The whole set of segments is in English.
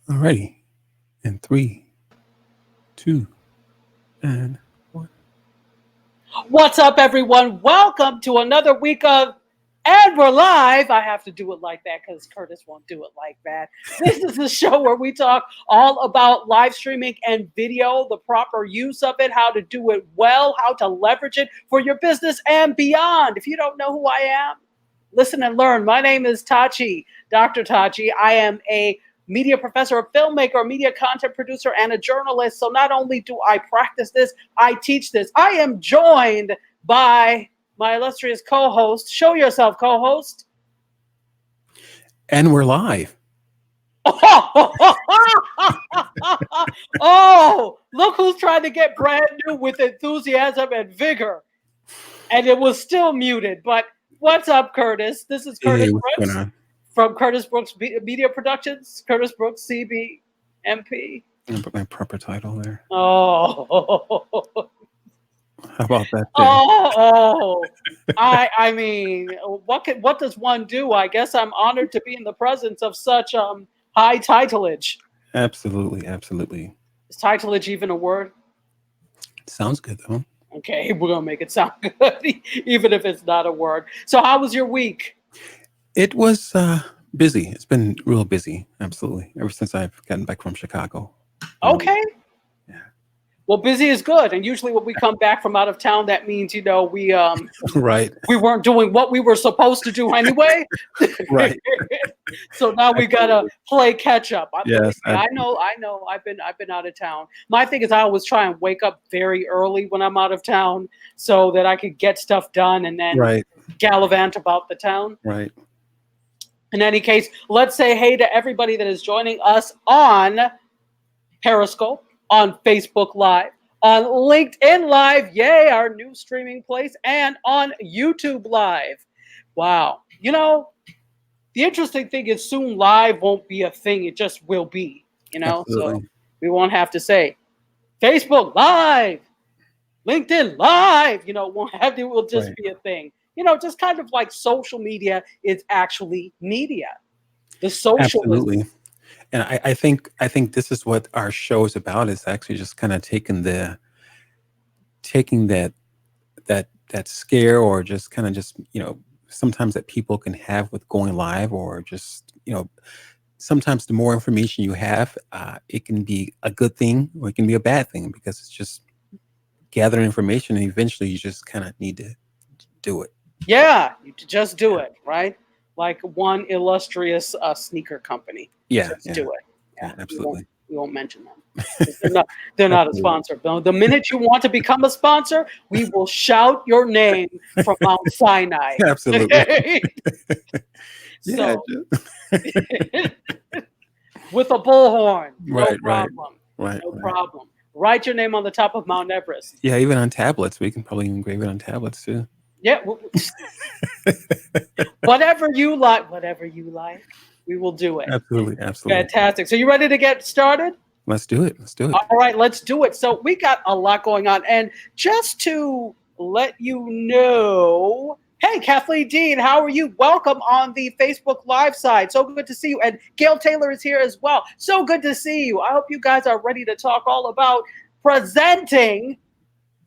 Alrighty. In three, two, and one. What's up, everyone? Welcome to another week of And We're Live. I have to do it like that because Curtis won't do it like that. This is the show where we talk all about live streaming and video, the proper use of it, how to do it well, how to leverage it for your business and beyond. If you don't know who I am, listen and learn. My name is Tachi, Dr. Tachi. I am a media professor, a filmmaker, a media content producer, and a journalist. So not only do I practice this, I teach this. I am joined by my illustrious co-host. Show yourself, co-host. And we're live. Oh, look who's trying to get brand new with enthusiasm and vigor. And it was still muted. But what's up, Curtis? This is Curtis Hey, what's Brooks going on? from Curtis Brooks Media Productions. Curtis Brooks, CBMP. I'm gonna put my proper title there. Oh, How about that? I mean, what does one do? I guess I'm honored to be in the presence of such high titleage. Absolutely, absolutely. Is titleage even a word? Sounds good though. Okay, we're gonna make it sound good, even if it's not a word. So, how was your week? It was busy. It's been real busy. Absolutely. Ever since I've gotten back from Chicago. Okay. Yeah. Well, busy is good, and usually when we come back from out of town, that means we Right. we weren't doing what we were supposed to do anyway. Right. So now we gotta play catch up. Yes. I know. I've been out of town. My thing is I always try and wake up very early when I'm out of town so that I could get stuff done and then Right. gallivant about the town. Right. In any case, let's say hey to everybody that is joining us on Periscope, on Facebook Live, on LinkedIn Live, yay, our new streaming place, and on YouTube Live. Wow. You know, the interesting thing is soon live won't be a thing. It just will be, Absolutely. So we won't have to say Facebook Live, LinkedIn Live, won't have to, it will just Right. be a thing. Just kind of like social media is actually media. The socialism. Absolutely. And I think this is what our show is about, is actually just kind of taking that scare, or just kind of just, sometimes that people can have with going live, or just, sometimes the more information you have, it can be a good thing or it can be a bad thing, because it's just gathering information, and eventually you just kind of need to do it. Yeah, you just do it, right? Like one illustrious sneaker company. Yeah. Just Yeah. do it. Yeah, absolutely. We won't mention them. They're not a sponsor. The minute you want to become a sponsor, we will shout your name from Mount Sinai. Absolutely. Yeah. So, with a bullhorn. No Right. problem. Right. No problem. Write your name on the top of Mount Everest. Yeah, even on tablets. We can probably engrave it on tablets too. Yeah. Whatever you like, we will do it. Absolutely. Absolutely. Fantastic. So you ready to get started? Let's do it. All right, let's do it. So we got a lot going on. And just to let you know, hey, Kathleen Dean, how are you? Welcome on the Facebook Live side. So good to see you. And Gail Taylor is here as well. So good to see you. I hope you guys are ready to talk all about presenting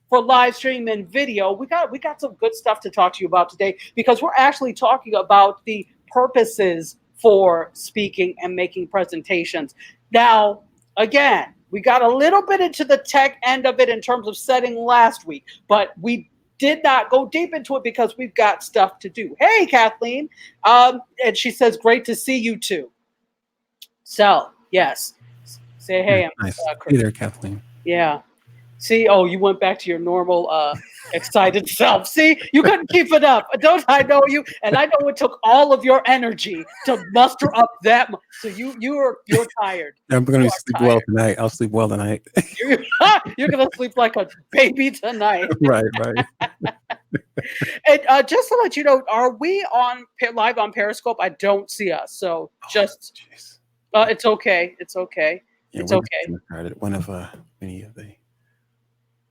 for live stream and video. We got some good stuff to talk to you about today, because we're actually talking about the purposes for speaking and making presentations. Now, again, we got a little bit into the tech end of it in terms of setting last week, but we did not go deep into it because we've got stuff to do. Hey, Kathleen. And she says, great to see you too. So, yes. Say hey. Nice. Hey there, Kathleen. Yeah. See, you went back to your normal excited self. See, you couldn't keep it up. Don't I know you? And I know it took all of your energy to muster up that much. So you're tired. I'm going to sleep well tonight. I'll sleep well tonight. You're going to sleep like a baby tonight. Right. And just to let you know, are we live on Periscope? I don't see us. So just, it's okay. It's okay. Yeah, it's okay. One of many of the.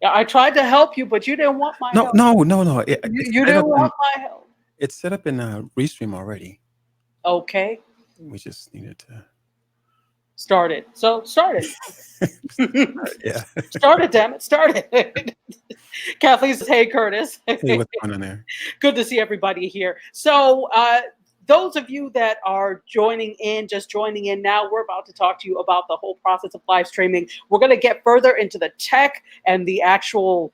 Yeah, I tried to help you, but you didn't want my help. No. You didn't want my help. It's set up in Restream already. Okay. We just needed to. Start it. So start Yeah. it. Start it, damn it. Start it. Kathleen says, hey, Curtis. Hey, what's going on there? Good to see everybody here. So, those of you that are just joining in now, we're about to talk to you about the whole process of live streaming. We're going to get further into the tech and the actual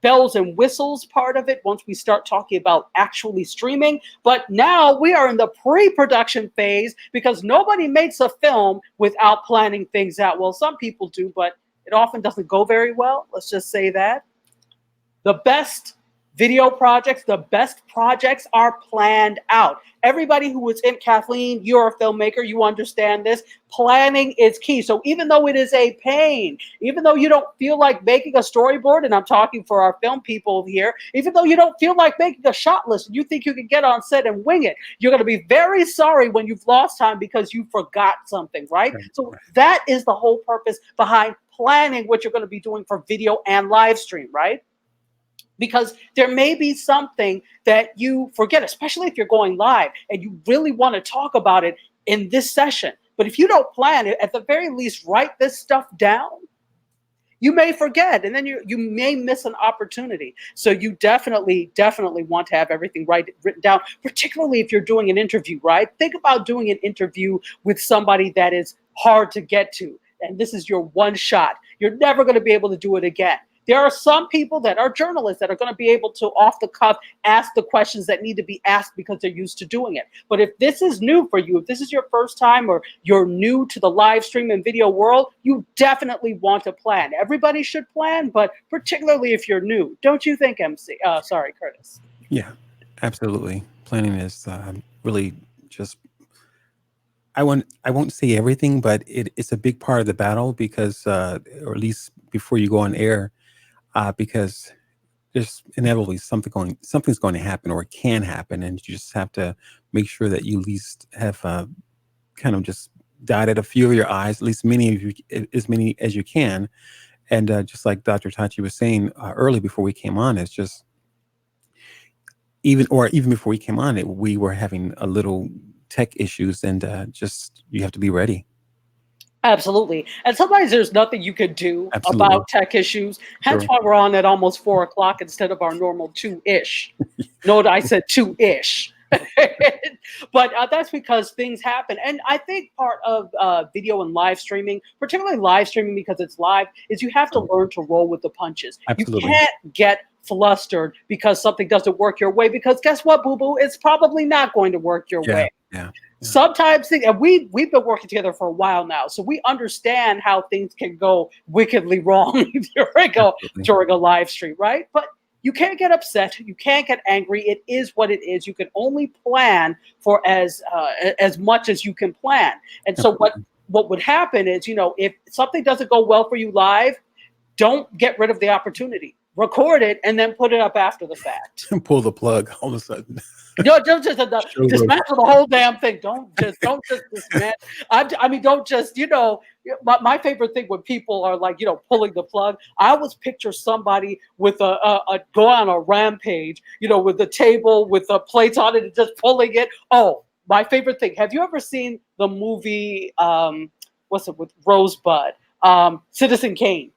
bells and whistles part of it once we start talking about actually streaming. But now we are in the pre-production phase because nobody makes a film without planning things out. Well, some people do, but it often doesn't go very well. Let's just say that. The best video projects, the best projects are planned out. Everybody who is in, Kathleen, you're a filmmaker, you understand this. Planning is key. So even though it is a pain, even though you don't feel like making a storyboard, and I'm talking for our film people here, even though you don't feel like making a shot list and you think you can get on set and wing it, you're going to be very sorry when you've lost time because you forgot something, right? So that is the whole purpose behind planning what you're going to be doing for video and live stream, right? Because there may be something that you forget, especially if you're going live and you really want to talk about it in this session. But if you don't plan it, at the very least, write this stuff down. You may forget, and then you may miss an opportunity. So you definitely want to have everything written down, particularly if you're doing an interview, right? Think about doing an interview with somebody that is hard to get to. And this is your one shot. You're never going to be able to do it again. There are some people that are journalists that are going to be able to, off the cuff, ask the questions that need to be asked because they're used to doing it. But if this is new for you, if this is your first time or you're new to the live stream and video world, you definitely want to plan. Everybody should plan, but particularly if you're new. Don't you think, Curtis? Yeah, absolutely. Planning is really just, I won't say everything, but it's a big part of the battle because, or at least before you go on air, because there's inevitably something's going to happen or it can happen, and you just have to make sure that you at least have kind of just dotted a few of your I's, at least as many as you can. And just like Dr. Tachi was saying early before we came on, it's just even before we came on, we were having a little tech issues, and just you have to be ready. Absolutely. And sometimes there's nothing you could do Absolutely. about tech issues. Hence Sure. why we're on at almost 4 o'clock instead of our normal 2-ish. Note I said 2-ish. But that's because things happen. And I think part of video and live streaming, particularly live streaming because it's live, is you have to learn to roll with the punches. Absolutely. You can't get flustered because something doesn't work your way, because guess what, boo-boo? It's probably not going to work your way. Yeah. Sometimes and we've been working together for a while now, so we understand how things can go wickedly wrong during a live stream, right? But you can't get upset, you can't get angry. It is what it is. You can only plan for as much as you can plan. And so what would happen is, if something doesn't go well for you live, don't get rid of the opportunity. Record it and then put it up after the fact. Pull the plug all of a sudden. Don't just dismantle the whole damn thing. Don't just dismantle. I mean, don't just, my favorite thing when people are like, pulling the plug, I always picture somebody with a go on a rampage, with the table with the plates on it and just pulling it. Oh, my favorite thing. Have you ever seen the movie, what's it with Rosebud, Citizen Kane?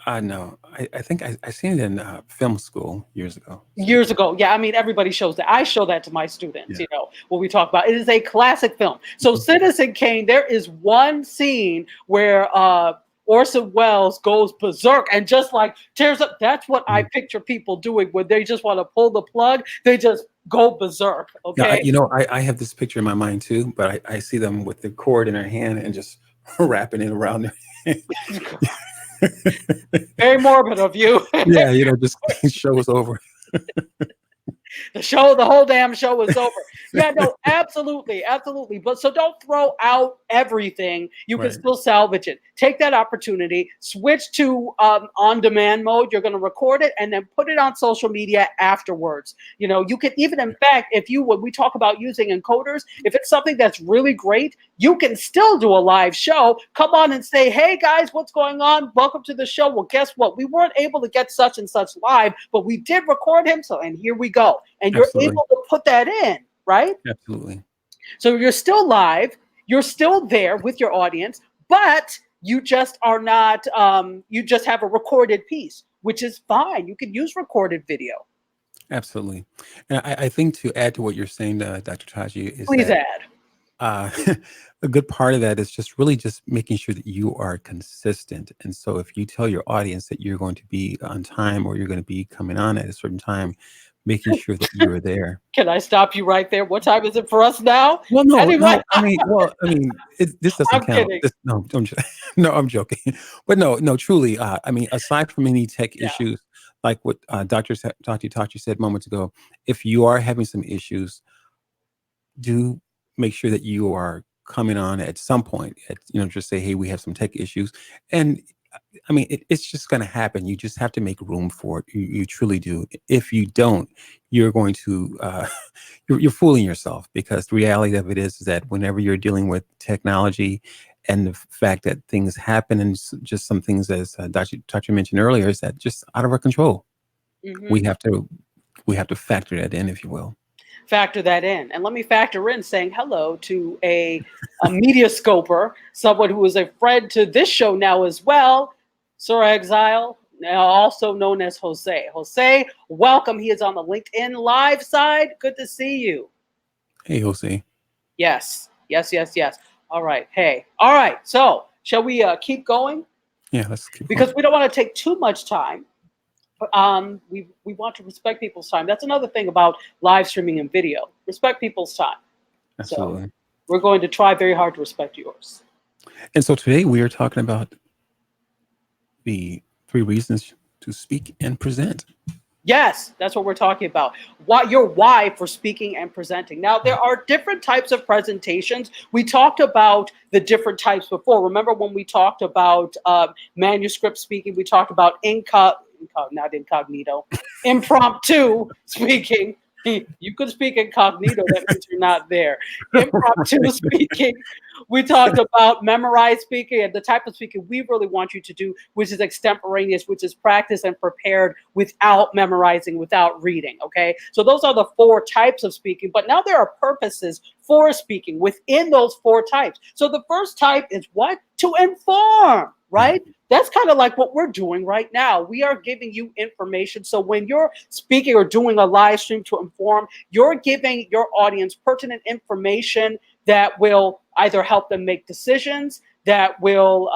No, I think I seen it in film school years ago. Years ago. Yeah, I mean, everybody shows that. I show that to my students, when we talk about it. It is a classic film. So Citizen Kane, there is one scene where Orson Welles goes berserk and just like tears up. That's what I picture people doing when they just want to pull the plug. They just go berserk. Okay. Yeah, I have this picture in my mind too, but I see them with the cord in their hand and just wrapping it around their hand. Very morbid of you. Yeah, just show is over. The whole damn show is over. Yeah, no, absolutely. But so don't throw out everything. You can still salvage it. Take that opportunity, switch to on-demand mode. You're going to record it and then put it on social media afterwards. You can even, in fact, when we talk about using encoders, if it's something that's really great, you can still do a live show. Come on and say, hey guys, what's going on? Welcome to the show. Well, guess what? We weren't able to get such and such live, but we did record him. And here we go. And you're able to put that in, right? Absolutely. So you're still live. You're still there with your audience, but you just are not. You just have a recorded piece, which is fine. You can use recorded video. Absolutely. And I think to add to what you're saying, Dr. Taji, is Please that add. uh, a good part of that is just really just making sure that you are consistent. And so if you tell your audience that you're going to be on time or you're going to be coming on at a certain time, making sure that you are there. Can I stop you right there? What time is it for us now? Well, no, Anyone? no. I mean, this doesn't I'm count. kidding. No, no, I'm joking. But no, no, truly. I mean, aside from any tech Yeah. issues, like what Dr. Tachi said moments ago, if you are having some issues, do make sure that you are coming on at some point. Just say, hey, we have some tech issues, and I mean, it's just going to happen. You just have to make room for it. You truly do. If you don't, you're going to you're fooling yourself, because the reality of it is that whenever you're dealing with technology and the fact that things happen, and just some things, as Dr. mentioned earlier, is that just out of our control. We Hmm. have to we have to factor that in, if you will. Factor that in. And let me factor in saying hello to a media scoper, someone who is a friend to this show now as well, Sir Exile, now also known as Jose. Jose, welcome. He is on the LinkedIn live side. Good to see you. Hey, Jose. Yes, yes, yes, yes. All right. Hey, all right. So, shall we keep going? Yeah, let's keep going. Because we don't want to take too much time. We want to respect people's time. That's another thing about live streaming and video. Respect people's time. So Absolutely. we're going to try very hard to respect yours. And so today we are talking about the 3 reasons to speak and present. Yes, that's what we're talking about. Your why for speaking and presenting. Now, there are different types of presentations. We talked about the different types before. Remember when we talked about manuscript speaking? We talked about not incognito, impromptu speaking. You could speak incognito. That means you're not there. Impromptu speaking. We talked about memorized speaking and the type of speaking we really want you to do, which is extemporaneous, which is practiced and prepared without memorizing, without reading. Okay. So those are the 4 types of speaking. But now there are purposes for speaking within those 4 types. So the first type is what? To inform, right? That's kind of like what we're doing right now. We are giving you information. So when you're speaking or doing a live stream to inform, you're giving your audience pertinent information that will either help them make decisions, that will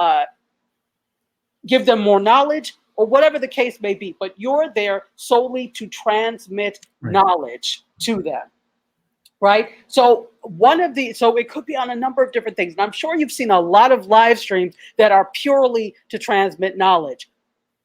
give them more knowledge, or whatever the case may be. But you're there solely to transmit Right. knowledge to them. Right. So it could be on a number of different things. And I'm sure you've seen a lot of live streams that are purely to transmit knowledge.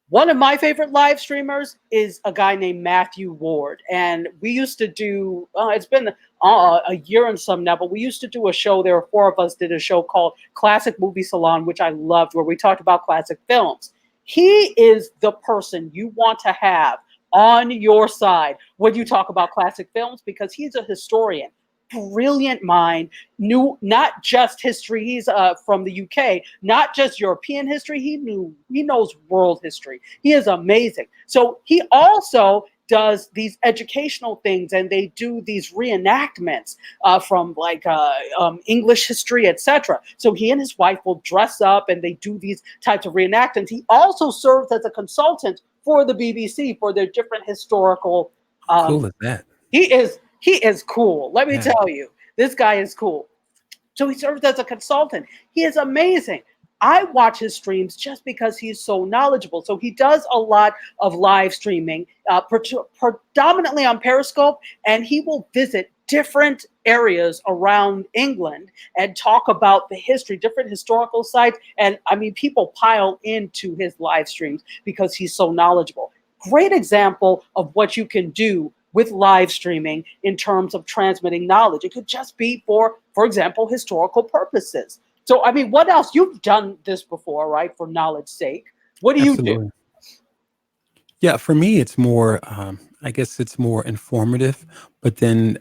One of my favorite live streamers is a guy named Matthew Ward. And we used to do, it's been a year and some now, but we used to do a show. There were 4 of us did a show called Classic Movie Salon, which I loved, where we talked about classic films. He is the person you want to have on your side when you talk about classic films, because he's a historian, brilliant mind, knew not just history. He's from the UK, not just European history. He knows world history. He is amazing. So he also does these educational things, and they do these reenactments from like English history, etc. So he and his wife will dress up and they do these types of reenactments. He also serves as a consultant for the BBC for their different historical. How cool Um, is that? he is cool. Let me Yeah. tell you, this guy is cool. So he serves as a consultant. He is amazing. I watch his streams just because he's so knowledgeable. So he does a lot of live streaming, predominantly on Periscope, and he will visit different areas around England and talk about the history, different historical sites. And I mean, people pile into his live streams because he's so knowledgeable. Great example of what you can do with live streaming in terms of transmitting knowledge. It could just be for example, historical purposes. So, I mean, what else? You've done this before, right? For knowledge's sake. What do you do? Absolutely. Yeah, for me, it's more, I guess it's more informative, but then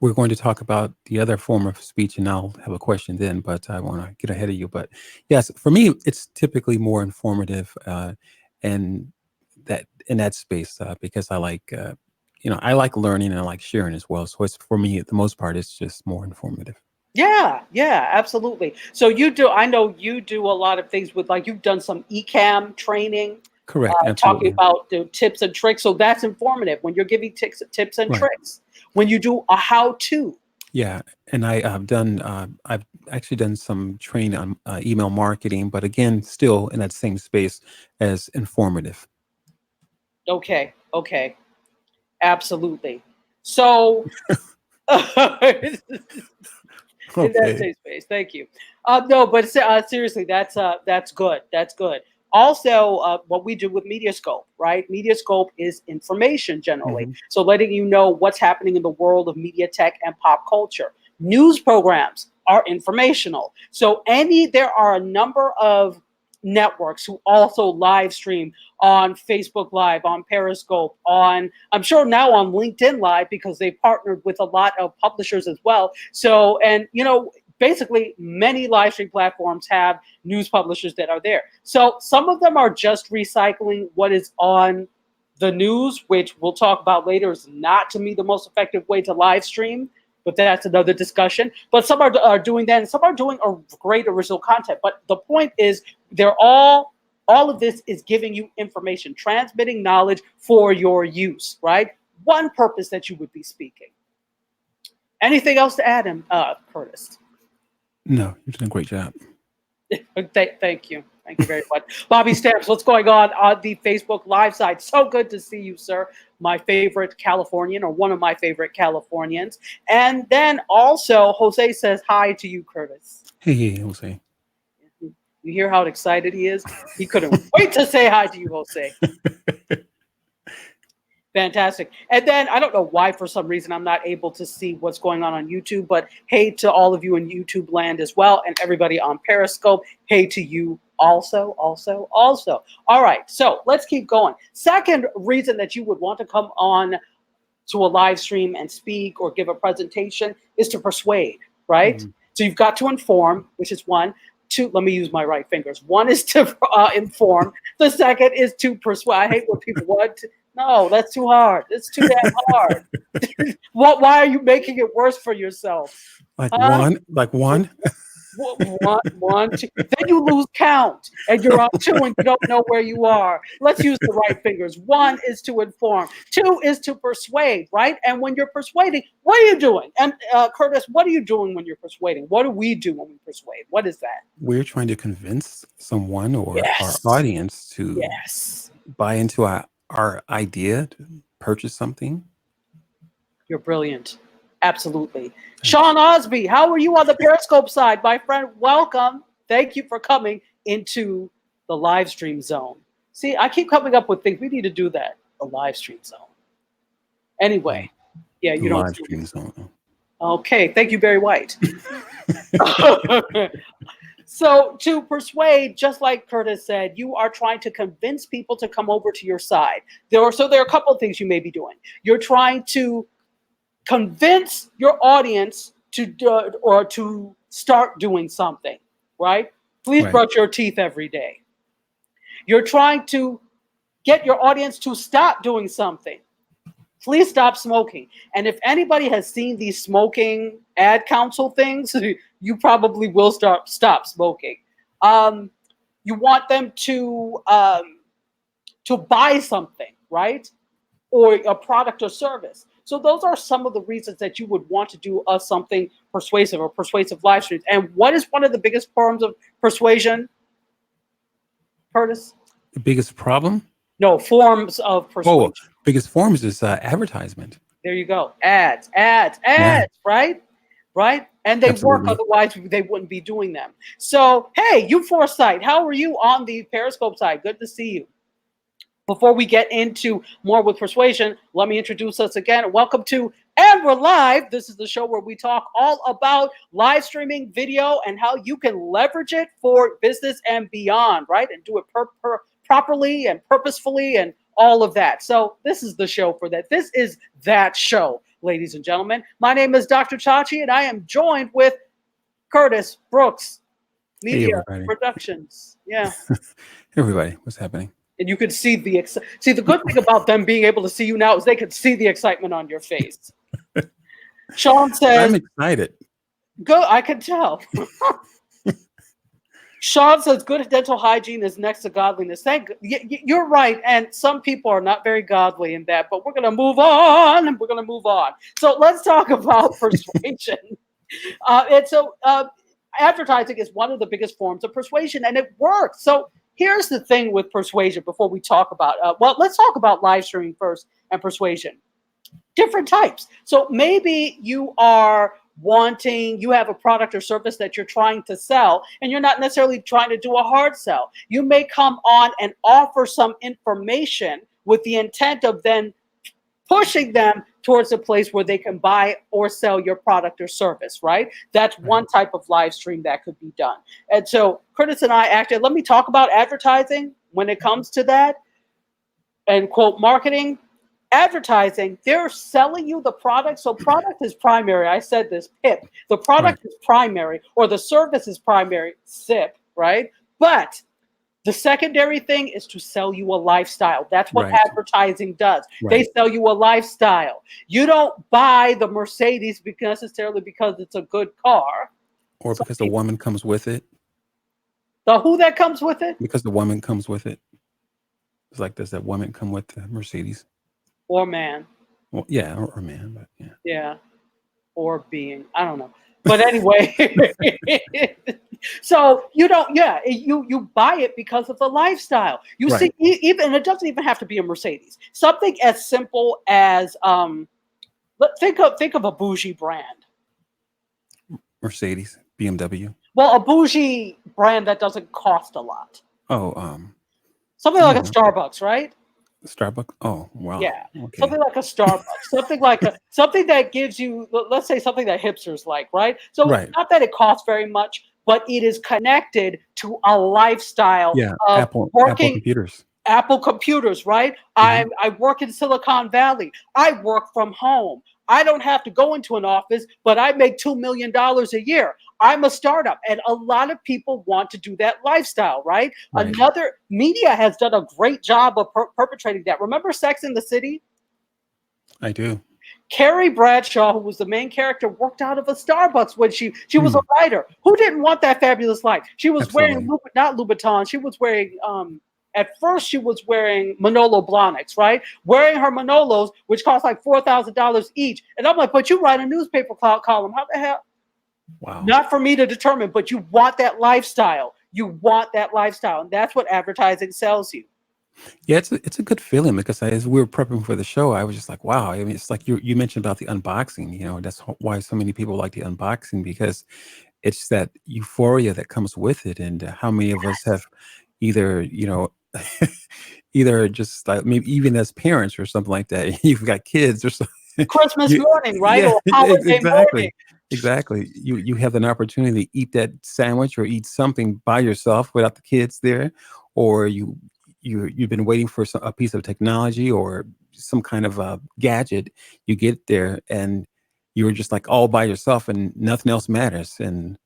we're going to talk about the other form of speech, and I'll have a question then, but I want to get ahead of you. But yes, for me, it's typically more informative, and that in that space, because I like, I like learning and I like sharing as well. So it's, for me, the most part, it's just more informative. Yeah, yeah, absolutely. So you do, I know you do a lot of things with, like, you've done some ECAM training, Correct, talking absolutely. about the tips and tricks. So that's informative when you're giving tips and Right. tricks. When you do a how to. Yeah, and I've actually done some training on email marketing, but again, still in that same space as informative. Okay, okay, absolutely. So in that Okay. safe space. Thank you. No, but seriously, that's good. That's good. Also, what we do with Mediascope, right? Mediascope is information generally, Hmm. so letting you know what's happening in the world of media tech and pop culture. News programs are informational. So there are a number of networks who also live stream on Facebook Live, on Periscope, on, I'm sure now on LinkedIn Live, because they partnered with a lot of publishers as well. So, and basically many live stream platforms have news publishers that are there. So some of them are just recycling what is on the news, which we'll talk about later, is not, to me, the most effective way to live stream. But that's another discussion. But some are doing that, and some are doing a great original content. But the point is, they're all of this is giving you information, transmitting knowledge for your use, right? One purpose that you would be speaking. Anything else to add, Curtis? No, you're doing a great job. Thank you. Thank you very much. Bobby Stamps, what's going on the Facebook Live side? So good to see you, sir. My favorite Californian, or one of my favorite Californians. And then also, Jose says hi to you, Curtis. Hey, hey, Jose. You hear how excited he is? He couldn't wait to say hi to you, Jose. Fantastic. And then I don't know why, for some reason, I'm not able to see what's going on YouTube, but hey to all of you in YouTube land as well, and everybody on Periscope. Hey to you also, also, also. All right, so let's keep going. Second reason that you would want to come on to a live stream and speak or give a presentation is to persuade, right? Mhm. So you've got to inform, which is one. Two, let me use my right fingers. One is to inform. The second is to persuade. I hate when people want to. No, that's too hard. It's too damn hard. Why are you making it worse for yourself? Like Huh? one, like one. One, two. Then you lose count, and you're on two, and you don't know where you are. Let's use the right fingers. One is to inform. Two is to persuade, right? And when you're persuading, what are you doing? And Curtis, what are you doing when you're persuading? What do we do when we persuade? What is that? We're trying to convince someone or our Yes, audience to yes. buy into our idea to purchase something. You're brilliant. Absolutely. Thanks. Sean Osby, how are you on the Periscope side, my friend? Welcome. Thank you for coming into the live stream zone. See, I keep coming up with things. We need to do that. The live stream zone. Um, Anyway, yeah, the you don't live see me. stream zone. Okay, thank you, Barry White. So to persuade, just like Curtis said, you are trying to convince people to come over to your side. There are a couple of things you may be doing. You're trying to convince your audience to do, or to start doing something, right? Please Right. brush your teeth every day. You're trying to get your audience to stop doing something. Please stop smoking. And if anybody has seen these smoking ad council things, you probably will stop smoking. Um, you want them to buy something, right? Or a product or service. So those are some of the reasons that you would want to do something persuasive or persuasive live streams. And what is one of the biggest forms of persuasion, Curtis? The biggest problem? No, forms of Oh, persuasion. biggest forms is advertisement. There you go. Ads, ads, Yeah, ads, right? Right? And they work, absolutely. otherwise they wouldn't be doing them. So, hey, you Foresight, how are you on the Periscope side? Good to see you. Before we get into more with persuasion, let me introduce us again. Welcome to And We're Live. This is the show where we talk all about live streaming video and how you can leverage it for business and beyond, right? And do it properly and purposefully and all of that. So this is the show for that. This is that show, ladies and gentlemen. My name is Dr. Chachi, and I am joined with Curtis Brooks, Hey, Media everybody. Productions. Yeah. Everybody, what's happening? And you could see the good thing about them being able to see you now is they could see the excitement on your face. Sean I'm says, excited. Good, I can tell. Sean says good dental hygiene is next to godliness. You're right, and some people are not very godly in that. But we're gonna move on, and we're gonna move on. So let's talk about persuasion. Advertising is one of the biggest forms of persuasion, and it works. So here's the thing with persuasion. Before we talk about, let's talk about live streaming first and persuasion. Different types. So maybe you have a product or service that you're trying to sell, and you're not necessarily trying to do a hard sell. You may come on and offer some information with the intent of then pushing them towards a place where they can buy or sell your product or service, right? That's Right. one type of live stream that could be done. And so Curtis and I actually, let me talk about advertising when it comes to that, and quote marketing. Advertising, they're selling you the product. So product is primary. I said this, PIP. The Right. product is primary, or the service is primary, SIP, right? But the secondary thing is to sell you a lifestyle. That's what Right. advertising does. They Right. sell you a lifestyle. You don't buy the Mercedes necessarily because it's a good car. Or Some because the people, woman comes with it. the who that comes with it, Because the woman comes with it. It's like, does that woman come with the Mercedes? or man, Well, yeah, or man, but yeah. yeah, or being, I don't know. But anyway, so you don't, yeah, you buy it because of the lifestyle. You see, Right. even it doesn't even have to be a Mercedes. Something as simple as think of a bougie brand. Mercedes, BMW. Well, a bougie brand that doesn't cost a lot. Oh, Something I like a don't know. Starbucks, right? Starbucks. Oh, wow. Yeah. Okay. Something like a Starbucks. Something that gives you, let's say something that hipsters like, right? So it's Right. not that it costs very much, but it is connected to a lifestyle Yeah. of Apple working. computers. Apple computers, right? Hmm. I work in Silicon Valley. I work from home. I don't have to go into an office, but I make $2 million a year. I'm a startup, and a lot of people want to do that lifestyle, right? Right. Another media has done a great job of perpetrating that. Remember Sex in the City? I do. Carrie Bradshaw, who was the main character, worked out of a Starbucks when she was a Hmm. writer. Who didn't want that fabulous life? She was wearing Absolutely. not Louboutin. She was wearing at first she was wearing Manolo Blahniks, right? Wearing her Manolos, which cost like $4,000 each. And I'm like, but you write a newspaper column. How the hell? Wow. Not for me to determine, but you want that lifestyle. You want that lifestyle. And that's what advertising sells you. Yeah, it's a good feeling because as we were prepping for the show, I was just like, wow. I mean, it's like you mentioned about the unboxing. That's why so many people like the unboxing because it's that euphoria that comes with it, and how many of us have either either just like maybe even as parents or something like that. You've got kids or something. Christmas You, morning, right? yeah, Or holiday morning. exactly, exactly. You have an opportunity to eat that sandwich or eat something by yourself without the kids there, or you've been waiting for a piece of technology or some kind of a gadget. You get there and you're just like all by yourself and nothing else matters, and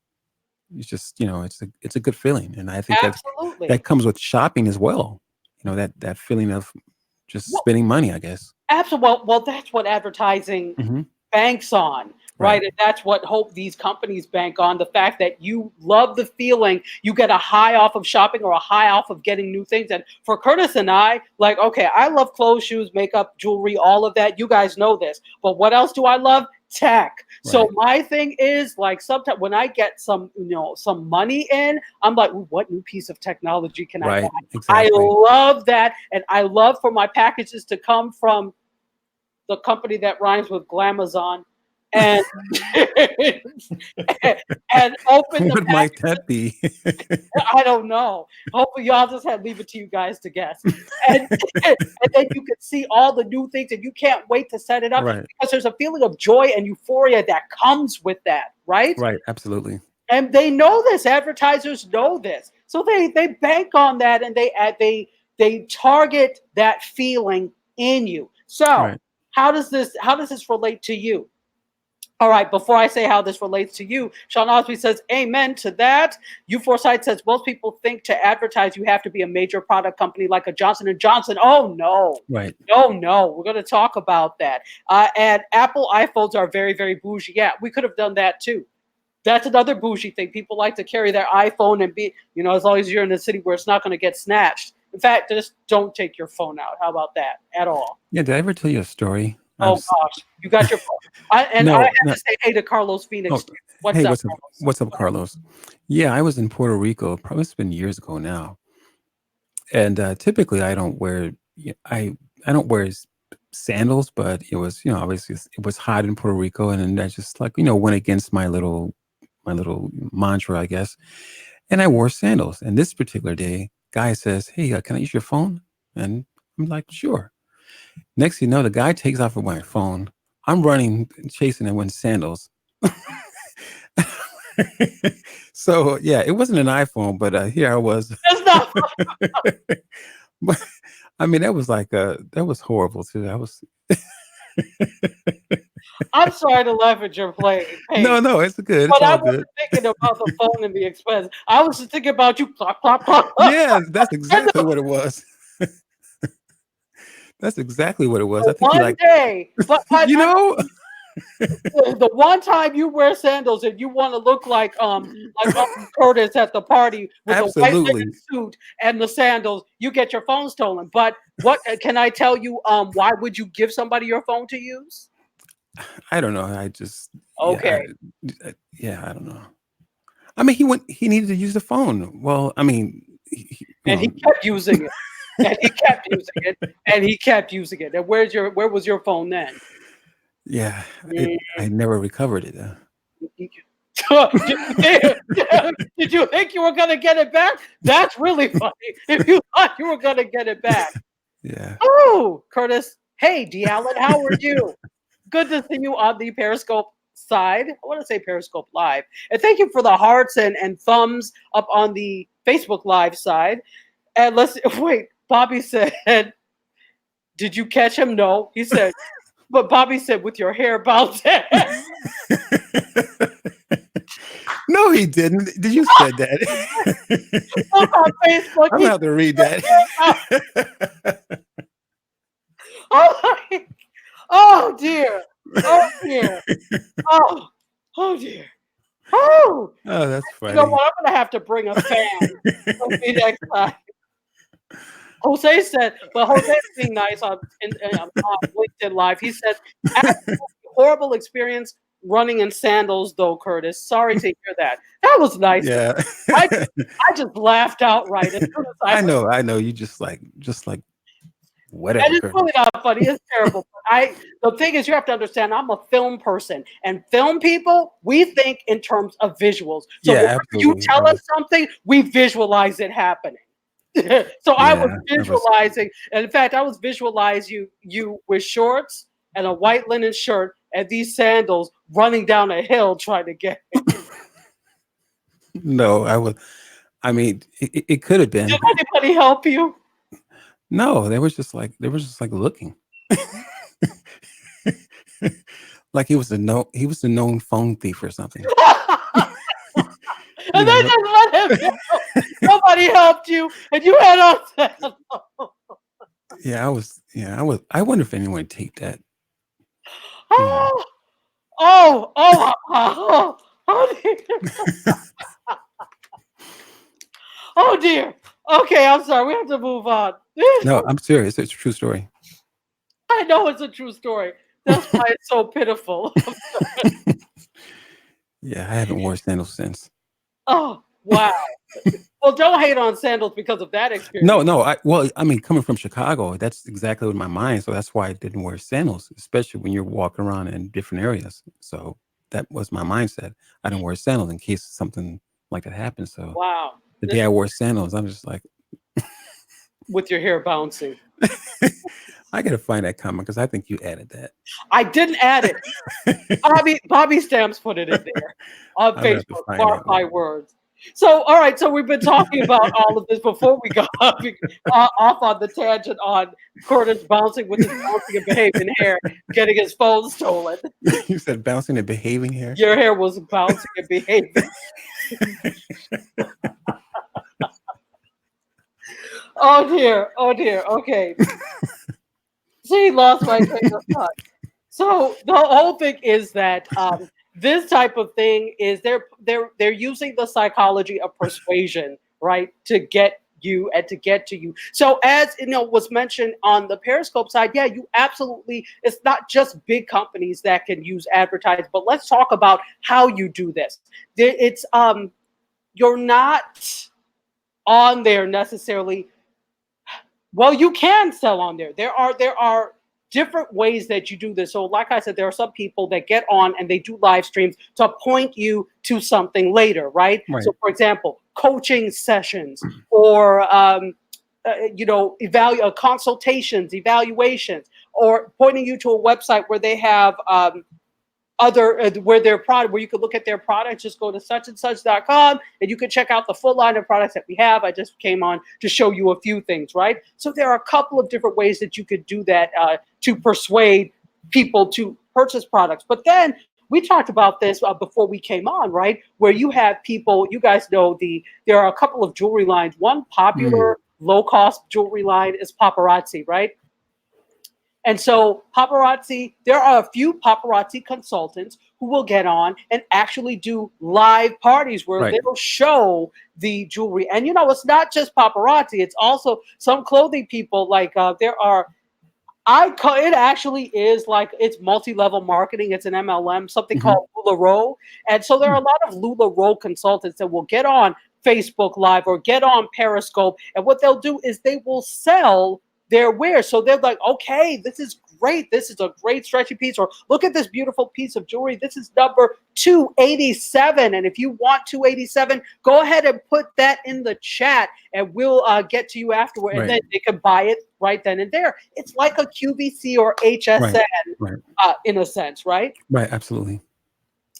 it's just it's a good feeling, and I think that Absolutely. that comes with shopping as well. That feeling of just Well, spending money, I guess. absolutely. Well, that's what advertising Hmm. banks on, right? Right. And that's what hope these companies bank on, the fact that you love the feeling, you get a high off of shopping or a high off of getting new things. And for Curtis and I, like, okay, I love clothes, shoes, makeup, jewelry, all of that. You guys know this. But what else do I love? Tech. So Right. my thing is, like, sometimes when I get some money in, I'm like, "Ooh, what new piece of technology can I buy?" Right. I Exactly. love that, and I love for my packages to come from the company that rhymes with Glamazon, and and open the What might package. that be? I don't know. Hopefully, y'all just had leave it to you guys to guess. And and then you can see all the new things, and you can't wait to set it up Right. because there's a feeling of joy and euphoria that comes with that, right? Right. Absolutely. And they know this. Advertisers know this, so they bank on that, and they target that feeling in you. So Right. how does this relate to you? All right, before I say how this relates to you, Sean Osby says, amen to that. You Foresight says, most people think to advertise, you have to be a major product company like a Johnson and Johnson. Oh, no. Right. No, no. We're going to talk about that. And Apple iPhones are very, very bougie. Yeah, we could have done that too. That's another bougie thing. People like to carry their iPhone and be, as long as you're in a city where it's not going to get snatched. In fact, just don't take your phone out. How about that at all? Yeah, did I ever tell you a story? I Oh was gosh, you got your phone. I no, have no. to say hey to Carlos Phoenix Oh, too. What's hey, up, what's up? Carlos? What's up, Carlos? Yeah, I was in Puerto Rico. Probably it's been years ago now, and typically I don't wear I don't wear sandals, but it was obviously it was hot in Puerto Rico, and then I just like went against my little mantra, I guess, and I wore sandals. And this particular day, guy says, "Hey, can I use your phone?" And I'm like, "Sure." Next thing you know, the guy takes off with my phone. I'm running, chasing him with sandals. So yeah, it wasn't an iPhone, but here I was. That's not. But I mean, that was like that was horrible too. I was I'm sorry to laugh at your pain, no, no, it's good. It's but I all wasn't good. thinking about the phone and the expense. I was just thinking about you. Clock, clock, clock, clock. Yeah, that's And exactly what it was. That's exactly what it was. I the think you one like, day, but you know, the one time you wear sandals and you want to look like Uncle Curtis at the party with the white linen absolutely. suit and the sandals, you get your phone stolen. But what can I tell you? Why would you give somebody your phone to use? I don't know. I just, Okay, yeah, I don't know. I mean, he needed to use the phone. Well, I mean, and he kept using it, and he kept using it, and he kept using it. And where was your phone then? yeah, Mm. I never recovered it. Did you think, did you think you were gonna get it back? That's really funny. If you thought you were gonna get it back. Yeah. Oh, Curtis. Hey, D. Allen, how are you? Good to see you on the Periscope side. I want to say Periscope Live. And thank you for the hearts and thumbs up on the Facebook Live side. And let's wait. Bobby said, did you catch him? No. He said, but Bobby said, with your hair bouncing. No, he didn't. Did you said that? Look on Facebook. I'm gonna have to read that. Oh, oh dear. Oh dear. Oh, oh dear. Oh, Oh, that's you know funny. what? I'm gonna have to bring a fan with me next time. Jose said, but Jose's being nice on LinkedIn Live. He said, absolutely horrible experience running in sandals, though, Curtis. Sorry to hear that. That was nice. Yeah. I, I just laughed outright as soon as I I heard. know, I know. You just like And whatever, it's Curtis. really not funny. It's terrible. The thing is, you have to understand, I'm a film person, and film people, we think in terms of visuals. So Yeah, whenever you absolutely. I tell us was something, we visualize it happening. So I was yeah, I was visualizing, and in fact, I was visualizing you with shorts and a white linen shirt and these sandals running down a hill trying to get. no, I mean, it could have Did been. anybody help you? No, they were just like looking. Like he was a known phone thief or something. And You they know, just let him go. Nobody helped you, and you had on sandals. I wonder if anyone taped that, you know. Oh, oh, oh dear. Oh dear. Okay, I'm sorry. We have to move on. No, I'm serious. It's a true story. I know it's a true story. That's why it's so pitiful. Yeah, I haven't worn sandals since. Oh, wow. Well, don't hate on sandals because of that No, experience. no. I mean, coming from Chicago, that's exactly what my mind. So that's why I didn't wear sandals, especially when you're walking around in different areas. So that was my mindset. I didn't wear sandals in case something like that happened. So Wow. the This day I wore sandals, I'm just like, with your hair bouncing. I gotta find that comment because I think you added that. I didn't add it. Bobby Stamps put it in there on I'm gonna have to Facebook. find Mark that my one. words. So, all right. So we've been talking about all of this before we got off on the tangent on Curtis bouncing with his bouncing and behaving hair, getting his phone stolen. You said bouncing and behaving here. Your hair was bouncing and behaving. Oh dear. Oh dear. Okay. See, lost my train of thought. So the whole thing is that this type of thing is they're using the psychology of persuasion, right, to get you and to get to you. So as you know was mentioned on the Periscope side, yeah, you absolutely, it's not just big companies that can use advertise, but let's talk about how you do this. It's you're not on there necessarily. Well, you can sell on there. There are different ways that you do this. So, like I said, there are some people that get on and they do live streams to point you to something later, right? Right. So, for example, coaching sessions or consultations, evaluations, or pointing you to a website where they have other where their product where you could look at their products. Just go to such and such.com and you can check out the full line of products that we have. I just came on to show you a few things, right? So there are a couple of different ways that you could do that to persuade people to purchase products. But then we talked about this before we came on, right, where you have people, you guys know, there are a couple of jewelry lines. One Mm. popular low cost jewelry line is Paparazzi, right? And so, paparazzi, there are a few paparazzi consultants who will get on and actually do live parties where Right. they'll show the jewelry. And it's not just paparazzi; it's also some clothing people. Like there are, it actually is like it's multi-level marketing. It's an MLM, something Hmm. called LuLaRoe. And so there are a lot of LuLaRoe consultants that will get on Facebook Live or get on Periscope, and what they'll do is they will sell their wear. So they're like, okay, this is great. This is a great stretchy piece. Or look at this beautiful piece of jewelry. This is number 287. And if you want 287, go ahead and put that in the chat and we'll get to you afterward. And Right. then they can buy it right then and there. It's like a QVC or Right. HSN Right. in a sense, right? Right. Absolutely.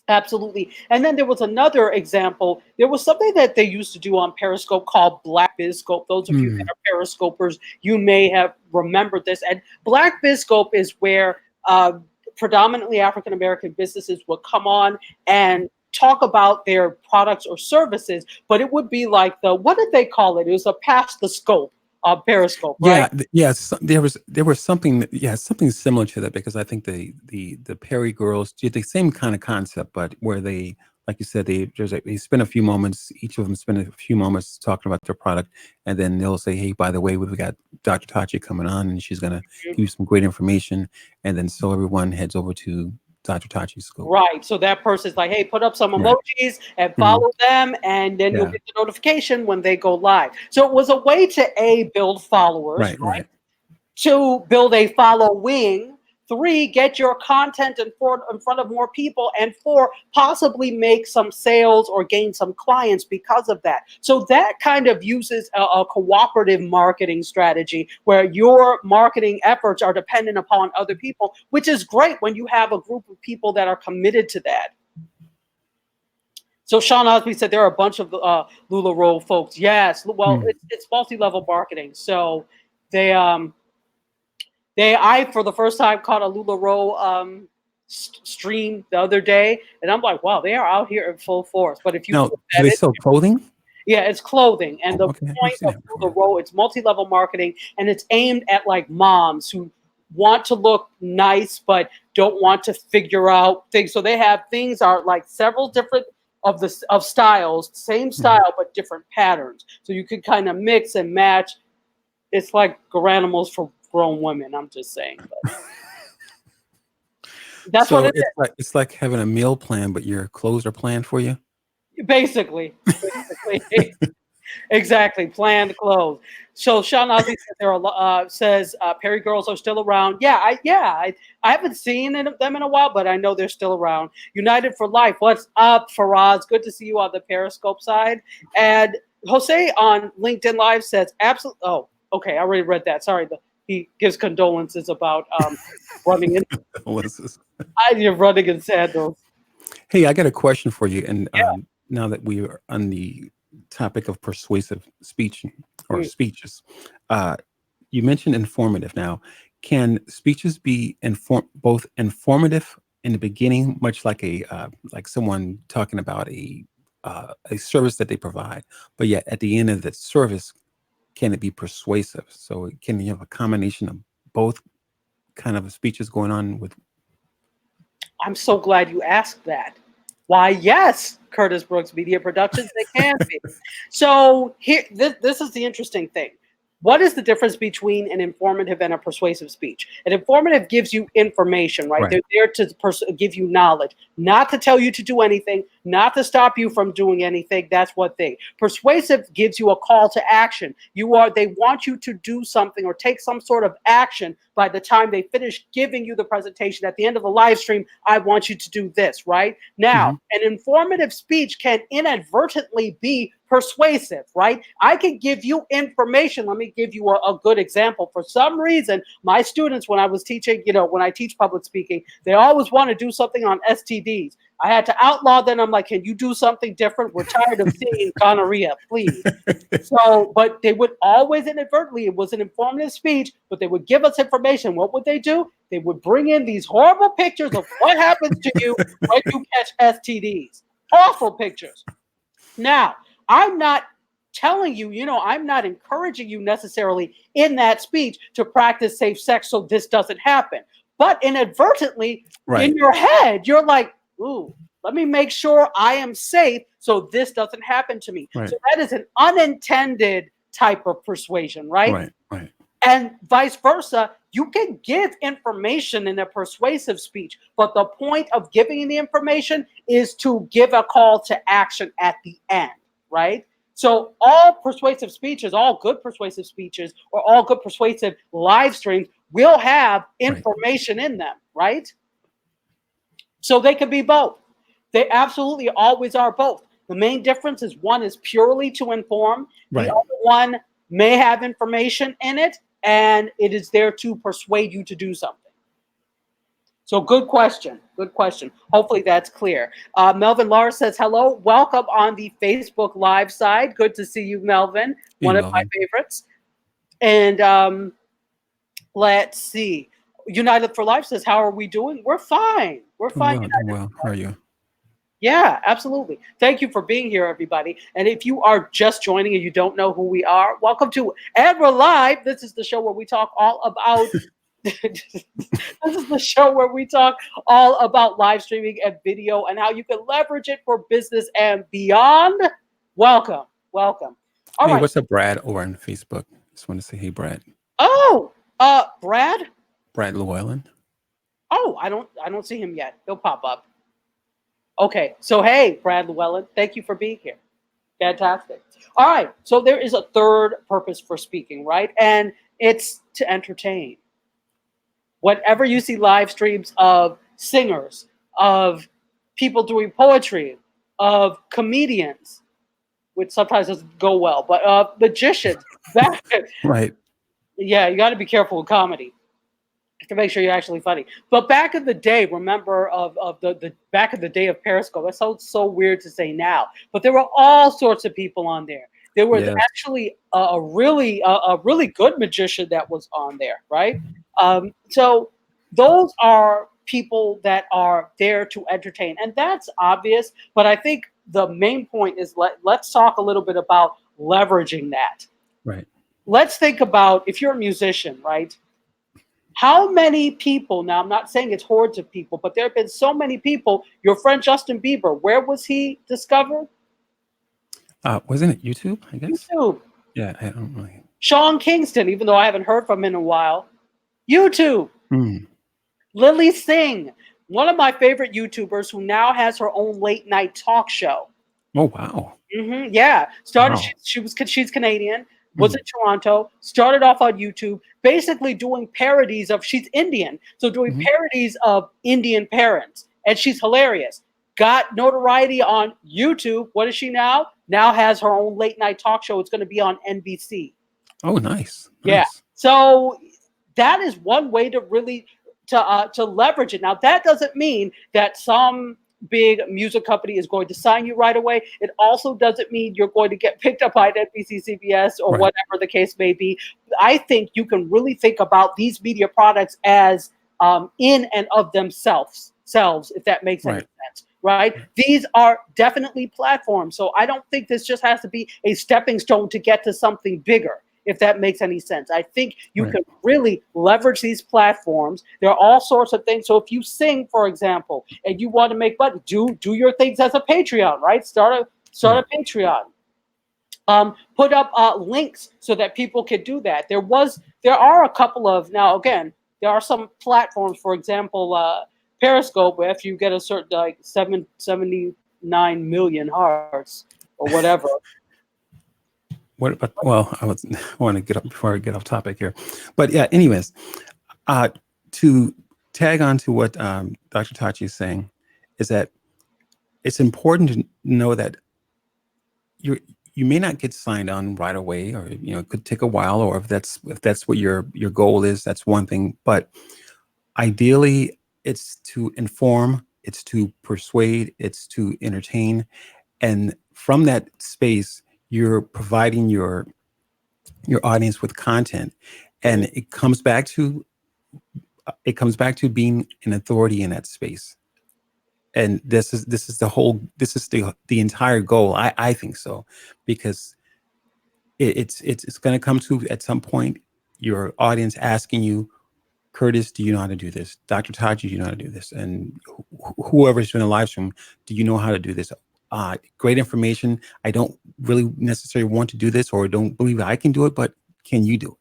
Absolutely. And then there was another example. There was something that they used to do on Periscope called Black Bizscope. Those of you that Mm. are Periscopers, you may have remembered this. And Black Bizscope is where predominantly African American businesses would come on and talk about their products or services, but it would be like what did they call it? It was a past the scope Periscope, right? Yeah, yes, there was something something similar to that because I think the Perry girls did the same kind of concept, but where they, like you said, they spend a few moments, each of them spend a few moments talking about their product, and then they'll say, "Hey, by the way, we've got Dr. Tachi coming on, and she's gonna give you some great information," and then so everyone heads over to Dr. Tachi's scope. Right. So that person's like, hey, put up some Right. emojis and Hmm. follow them, and then you'll Yeah. get the notification when they go live. So it was a way to build followers, Right. right? Right. Two, build a following. Three, get your content in front of more people. And four, possibly make some sales or gain some clients because of that. So that kind of uses a cooperative marketing strategy where your marketing efforts are dependent upon other people, which is great when you have a group of people that are committed to that. So Sean Osby said there are a bunch of LuLaRoe folks. Yes, well, Mm. it's multi-level marketing. So they I for the first time caught a LuLaRoe stream the other day, and I'm like, wow, they are out here in full force. But if you Now, look do at they it, sell clothing? yeah, it's clothing, and Oh, the okay, I've never point seen of that before. LuLaRoe, it's multi-level marketing, and it's aimed at like moms who want to look nice but don't want to figure out things. So they have things are like several different of styles, same Mhm. style but different patterns. So you can kind of mix and match. It's like Garanimals for grown women. I'm just saying, but that's what So it it's like having a meal plan, but your clothes are planned for you. is. Basically, exactly. Planned clothes. So Sean Ozzy says says Perry girls are still around. I haven't seen them in a while, but I know they're still around. United for Life. What's up, Faraz? Good to see you on the Periscope side. And Jose on LinkedIn Live says absolutely. Oh, okay. I already read that. Sorry. He gives condolences about running in. Condolences. You're running in sandals. Hey, I got a question for you. And Yeah. now that we are on the topic of persuasive speech or Mm. speeches, uh, you mentioned informative. Now, can speeches be both informative in the beginning, much like like someone talking about a service that they provide, but yet at the end of the service, can it be persuasive? So, can you have a combination of both kind of speeches going on with? I'm so glad you asked that. Why, yes, Curtis Brooks Media Productions, they can be. So here, this is the interesting thing. What is the difference between an informative and a persuasive speech? An informative gives you information, right? Right. They're there to give you knowledge, not to tell you to do anything, not to stop you from doing anything. That's what they. Persuasive gives you a call to action. They want you to do something or take some sort of action by the time they finish giving you the presentation. At the end of the live stream, I want you to do this, right? Now, Hmm. an informative speech can inadvertently be persuasive, right? I can give you information. Let me give you a good example. For some reason, my students, when I was teaching, when I teach public speaking, they always want to do something on STDs. I had to outlaw them. I'm like, can you do something different? We're tired of seeing gonorrhea, please. So, but they would always inadvertently, it was an informative speech, but they would give us information. What would they do? They would bring in these horrible pictures of what happens to you when you catch STDs. Awful pictures. Now, I'm not telling you, I'm not encouraging you necessarily in that speech to practice safe sex so this doesn't happen. But inadvertently, Right. in your head, you're like, ooh, let me make sure I am safe so this doesn't happen to me. Right. So that is an unintended type of persuasion, right? Right. Right. And vice versa, you can give information in a persuasive speech, but the point of giving the information is to give a call to action at the end, right? So all persuasive speeches, all good persuasive speeches, or all good persuasive live streams will have Right. information in them, right? So they can be both. They absolutely always are both. The main difference is one is purely to inform, the Right. other one may have information in it, and it is there to persuade you to do something. So good question. Good question. Hopefully that's clear. Melvin Lars says, hello, welcome on the Facebook Live side. Good to see you, Melvin, Hey, one of my Melvin. favorites. And let's see. United for Life says, how are we doing? We're fine. We're Doing fine, well. Doing United well. for How Life. are you? Yeah, absolutely. Thank you for being here, everybody. And if you are just joining and you don't know who we are, welcome to And We're Live. This is the show where we talk all about this is the show where we talk all about live streaming and video and how you can leverage it for business and beyond. Welcome. Welcome. All Hey, right. what's up, Brad? Over on Facebook. Just want to say, hey, Brad. Oh, Brad. Brad Llewellyn. Oh, I don't see him yet. He'll pop up. Okay. So hey, Brad Llewellyn, thank you for being here. Fantastic. All right. So there is a third purpose for speaking, right? And it's to entertain. Whenever you see live streams of singers, of people doing poetry, of comedians, which sometimes doesn't go well, but magicians, that, Right. yeah, you got to be careful with comedy to make sure you're actually funny. But back in the day, remember of the back in the day of Periscope, that sounds so weird to say now, but there were all sorts of people on there. There was Yes. actually a really good magician that was on there, right? So those are people that are there to entertain, and that's obvious. But I think the main point is let's talk a little bit about leveraging that. Right. Let's think about if you're a musician, right? How many people, now I'm not saying it's hordes of people, but there have been so many people. Your friend Justin Bieber, where was he discovered? Wasn't it YouTube? I guess. YouTube. Yeah. I don't really. Sean Kingston, even though I haven't heard from him in a while. YouTube. Mm. Lilly Singh, one of my favorite YouTubers who now has her own late night talk show. Oh wow. Yeah, started. Wow. She's Canadian. Was in Mm. Toronto. Started off on YouTube, basically doing parodies of. She's Indian, so doing Hmm. parodies of Indian parents, and she's hilarious. Got notoriety on YouTube. What is she now? Now has her own late night talk show. It's going to be on NBC. Oh, nice. Yeah. Nice. So that is one way to really to leverage it. Now that doesn't mean that some big music company is going to sign you right away. It also doesn't mean you're going to get picked up by NBC, CBS, or Right. whatever the case may be. I think you can really think about these media products as in and of themselves, if that makes any Right. sense. Right? These are definitely platforms. So I don't think this just has to be a stepping stone to get to something bigger. if that makes any sense. I think you Right. can really leverage these platforms. There are all sorts of things. So if you sing, for example, and you want to make money, do your things as a Patreon, right? Start Right. a Patreon. Put up links so that people could do that. There are a couple of, now again, there are some platforms, for example, Periscope, where if you get a certain like 79 million hearts or whatever. What about, well, I want to get up before I get off topic here. But yeah, anyways, uh, to tag on to what Dr. Tachi is saying is that it's important to know that you you may not get signed on right away, or it could take a while, or if that's what your goal is, that's one thing. But ideally, it's to inform, it's to persuade, it's to entertain, and from that space, you're providing your audience with content, and Mhm. it comes back to being an authority in that space. And this is the entire goal. I think so, because it's going to come to, at some point, your audience asking you, Curtis, do you know how to do this? Dr. Taji, do you know how to do this? And whoever's doing a live stream, do you know how to do this? Great information. I don't really necessarily want to do this, or don't believe I can do it, but can you do it?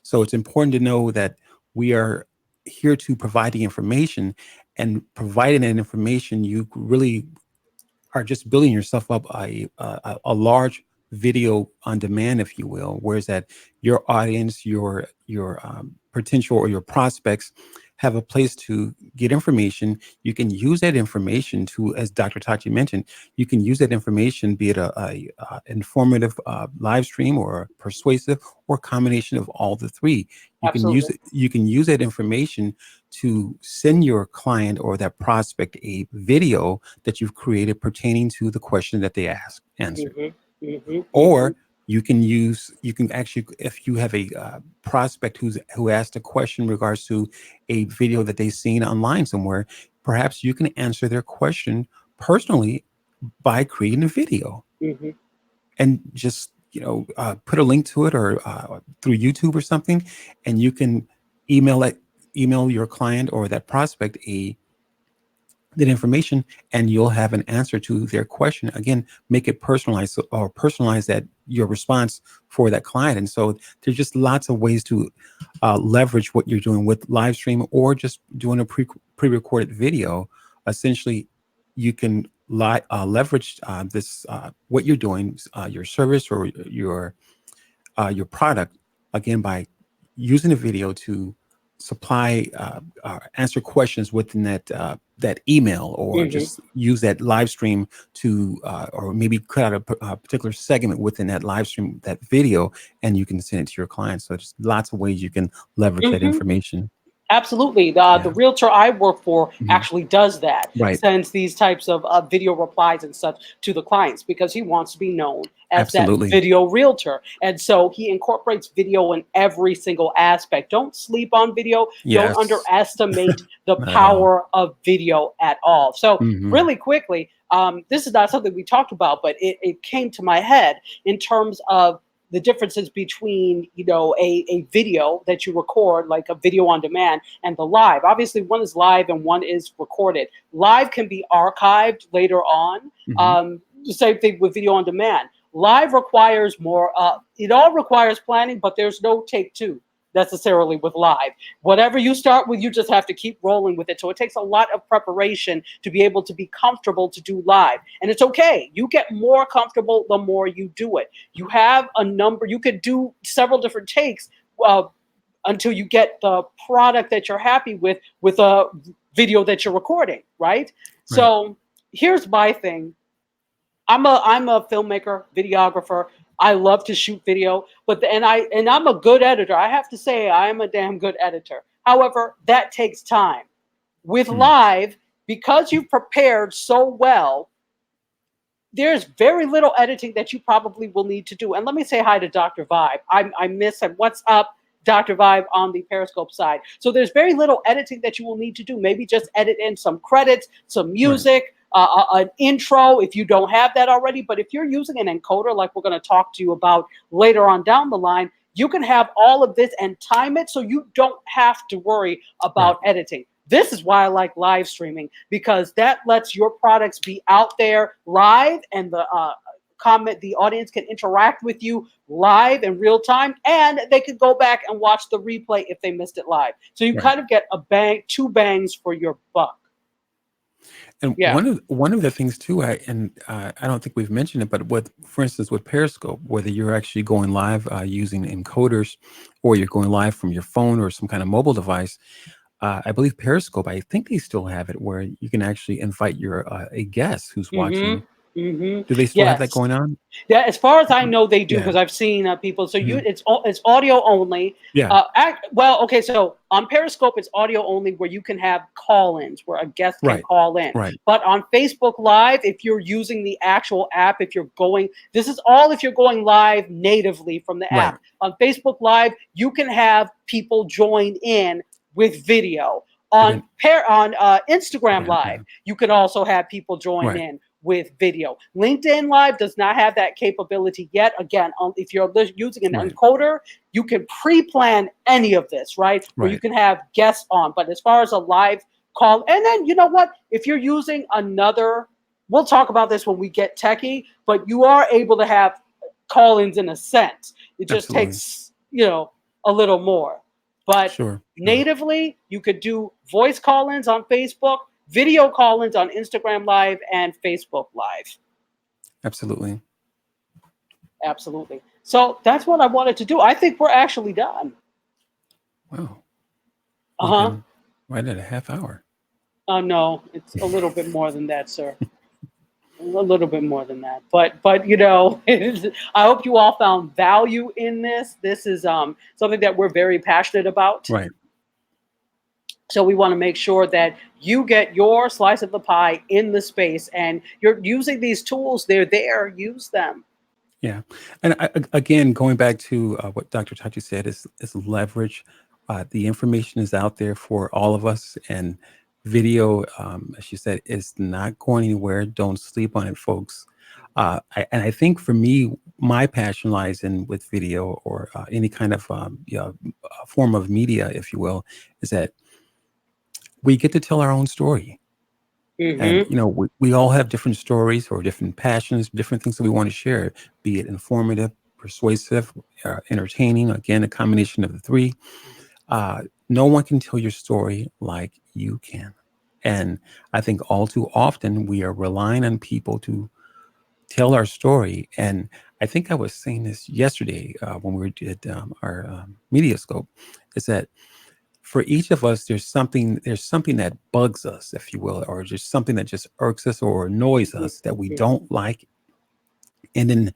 So it's important to know that we are here to provide the information, and providing that information, you really are just building yourself up a large video on demand, if you will, whereas that your audience, your potential, or your prospects have a place to get information. You can use that information to, as Dr. Tachi mentioned, you can use that information, be it a informative live stream, or a persuasive, or a combination of all the three. You can use Absolutely. it. You can use that information to send your client or that prospect a video that you've created pertaining to the question that they answered. Hmm. Hmm. Hmm. Or you can actually, if you have a prospect who asked a question in regards to a video that they've seen online somewhere, perhaps you can answer their question personally by creating a video, Hmm. and just put a link to it, or through YouTube or something, and you can email it email your client or that prospect that information, and you'll have an answer to their question. Again, make it personalized, or personalize that your response for that client. And so there's just lots of ways to leverage what you're doing with live stream, or just doing a pre-recorded video. Essentially, you can leverage this what you're doing, your service, or your product, again, by using a video to supply answer questions within that email, or Hmm. just use that live stream to or maybe cut out a particular segment within that live stream, that video, and you can send it to your clients. So there's lots of ways you can leverage that Hmm. information. Absolutely. The Yeah. realtor I work for Mhm. actually does that, Right. sends these types of video replies and such to the clients because he wants to be known as that Absolutely. video realtor. And so he incorporates video in every single aspect. Don't sleep on video. Don't Yes. underestimate the Not at all. power of video at all. So, Hmm. really quickly, this is not something we talked about, but it came to my head in terms of the differences between a video that you record, like a video on demand, and the live. Obviously one is live and one is recorded. Live can be archived later on. Hmm. The same thing with video on demand. Live requires more, it all requires planning, but there's no take two necessarily with live. Whatever you start with, you just have to keep rolling with it. So it takes a lot of preparation to be able to be comfortable to do live. And it's okay. You get more comfortable the more you do it. You have a number, you could do several different takes uh, until you get the product that you're happy with a video that you're recording, right? Right. So here's my thing. I'm a filmmaker, videographer. I love to shoot video, and I'm a good editor. I have to say I am a damn good editor. However, that takes time. With Mm. live, because you've prepared so well, there's very little editing that you probably will need to do. And let me say hi to Dr. Vibe. I miss him. What's up, Dr. Vibe, on the Periscope side? So there's very little editing that you will need to do. Maybe just edit in some credits, some Right. music, an intro if you don't have that already. But if you're using an encoder, like we're going to talk to you about later on down the line, you can have all of this and time it so you don't have to worry Right. about editing. This is why I like live streaming, because that lets your products be out there live, and the audience can interact with you live in real time, and they could go back and watch the replay if they missed it live. So you Right. kind of get two bangs for your buck. And Yeah. one of the things too, I don't think we've mentioned it, but with, for instance, with Periscope, whether you're actually going live using encoders, or you're going live from your phone or some kind of mobile device, I believe Periscope, I think they still have it where you can actually invite your a guest who's watching. Mm-hmm. Mm-hmm. Do they still have that Yes. going on? Yeah, as far as I know, they do, Yeah. because I've seen people. So Mhm. it's audio only. Yeah. Well, okay. So on Periscope, it's audio only, where you can have call-ins, where a guest can Right. call in. Right. But on Facebook Live, if you're using the actual app, this is all if you're going live natively from the Right. app. On Facebook Live, you can have people join in with video. On Even Instagram Instagram. Live, Yeah. you can also have people join Right. in with video. LinkedIn Live does not have that capability yet. Again, if you're using an Right. encoder, you can pre-plan any of this, right? Where you Right. can have guests on. But as far as a live call, and then you know what? If you're using another, we'll talk about this when we get techie, but you are able to have call-ins in a sense. It just Absolutely. takes, a little more. But Sure. Sure. natively, you could do voice call-ins on Facebook, video call-ins on Instagram Live and Facebook Live. Absolutely. Absolutely. So that's what I wanted to do. I think we're actually done. Wow. Uh We've huh. been right at a half hour. Oh no, it's a little bit more than that, sir. A little bit more than that. But I hope you all found value in this. This is something that we're very passionate about. Right. So we want to make sure that you get your slice of the pie in the space, and you're using these tools. They're there. Use them. Yeah. And again, going back to what Dr. Tachi said, is leverage. The information is out there for all of us, and video, as she said, is not going anywhere. Don't sleep on it, folks. And I think for me, my passion lies in with video, or any kind of form of media, if you will, is that we get to tell our own story. And, Mm-hmm. we all have different stories or different passions, different things that we want to share, be it informative, persuasive, entertaining, again, a combination of the three. No one can tell your story like you can. And I think all too often we are relying on people to tell our story. And I think I was saying this yesterday when we did our media scope, is that for each of us, there's something that bugs us, if you will, or just something that just irks us or annoys us that we don't like. And then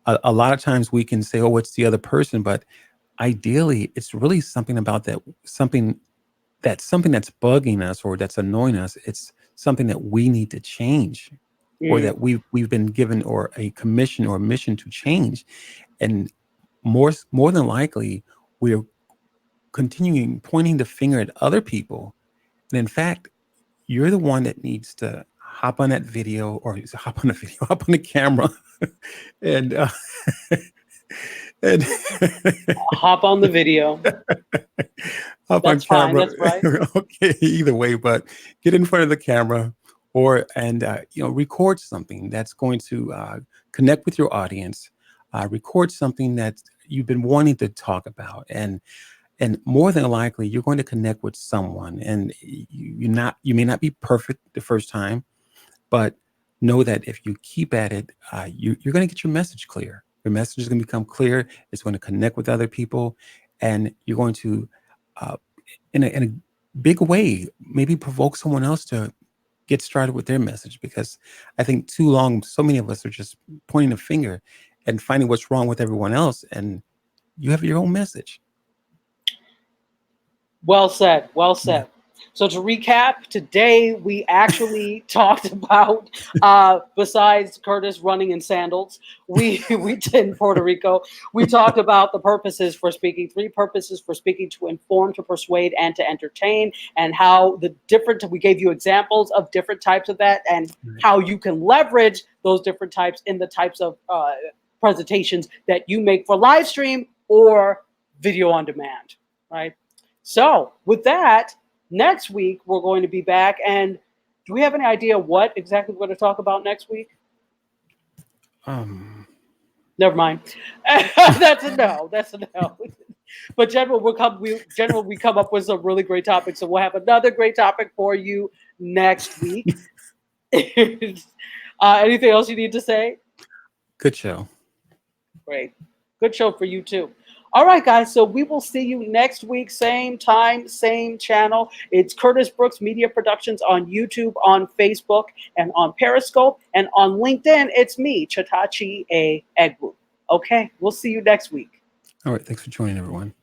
a lot of times we can say, oh, it's the other person, but ideally it's really something about something that's bugging us or that's annoying us. It's something that we need to change, or Mm-hmm. that we've been given or a commission or a mission to change. And more than likely, we're continuing pointing the finger at other people. And in fact, you're the one that needs to hop on that video, or hop on the video, hop on the camera, and and Hop on the video. hop on That's fine. camera. That's right. Okay, either way, but get in front of the camera, or and record something that's going to connect with your audience. Record something that you've been wanting to talk about, and more than likely you're going to connect with someone, and you may not be perfect the first time, but know that if you keep at it, you're going to get your message clear. Your message is going to become clear. It's going to connect with other people, and you're going to uh, in a big way maybe provoke someone else to get started with their message. Because I think too long so many of us are just pointing a finger and finding what's wrong with everyone else, and you have your own message. Well said. Well Yeah. said. So to recap, today we actually talked about, besides Curtis running in sandals, we did in Puerto Rico. We talked about the purposes for speaking, three purposes for speaking: to inform, to persuade, and to entertain, and how the different. We gave you examples of different types of that, and Right. how you can leverage those different types in the types of presentations that you make for live stream or video on demand. Right. So with that, next week we're going to be back. And do we have any idea what exactly we're going to talk about next week? Um, Never mind. That's a no. That's a no. But general we come up with some really great topics. So we'll have another great topic for you next week. Anything else you need to say? good show. Great. Good show for you too. All right, guys. So we will see you next week, same time, same channel. It's Curtis Brooks Media Productions on YouTube, on Facebook, and on Periscope. And on LinkedIn, it's me, Chatachi A. Egwu. Okay, we'll see you next week. All right. Thanks for joining, everyone.